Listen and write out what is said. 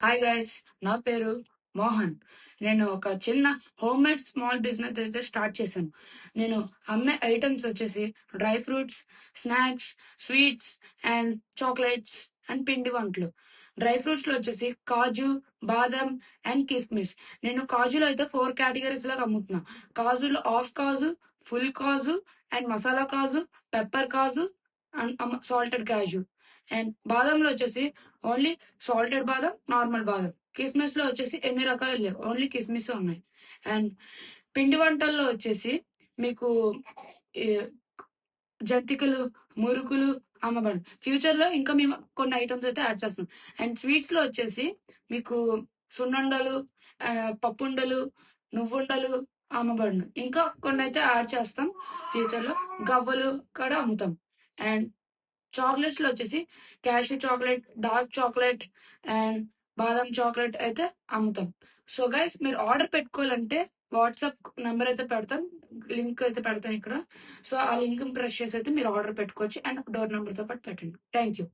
Hi guys, నా పేరు మోహన్. నేను ఒక చిన్న హోమ్మేడ్ స్మాల్ బిజినెస్ అయితే స్టార్ట్ చేశాను. నేను అమ్మే ఐటమ్స్ వచ్చేసి dry fruits, snacks, sweets and chocolates and పిండి వంటలు. డ్రై ఫ్రూట్స్ లో వచ్చేసి కాజు, బాదం అండ్ కిస్మిస్. నేను కాజులో అయితే 4 కేటగిరీస్ లాగా అమ్ముతున్నా. కాజులో half kaju, full kaju and masala kaju, pepper kaju and salted kaju. And బాదంలో వచ్చేసి ఓన్లీ సాల్టెడ్ బాదం, నార్మల్ బాదం. కిస్మిస్ లో వచ్చేసి ఎన్ని రకాలు లేవు, ఓన్లీ కిస్మిస్ ఉన్నాయి. అండ్ పిండి వంటల్లో వచ్చేసి మీకు ఈ జంతికలు, మురుకులు అమ్మబడును. ఫ్యూచర్ లో ఇంకా మేము కొన్ని ఐటమ్స్ అయితే యాడ్ చేస్తాం. అండ్ స్వీట్స్ లో వచ్చేసి మీకు సున్నుండలు, పప్పుండలు, నువ్వుండలు అమ్మబడును. ఇంకా కొన్ని అయితే యాడ్ చేస్తాం. ఫ్యూచర్ లో గవ్వలు కూడా అమ్ముతాం. అండ్ చాక్లెట్స్ లో వచ్చేసి cashew chocolate, dark chocolate and బాదం చాక్లెట్ అయితే అమ్ముతాం. సో గైస్, మీరు ఆర్డర్ పెట్టుకోవాలంటే వాట్సాప్ నెంబర్ అయితే పెడతాం, లింక్ అయితే పెడతాం ఇక్కడ. సో ఆ లింక్ ప్రెస్ చేసి అయితే మీరు ఆర్డర్ పెట్టుకోవచ్చు అండ్ డోర్ నెంబర్ తో పాటు పెట్టండి. Thank you.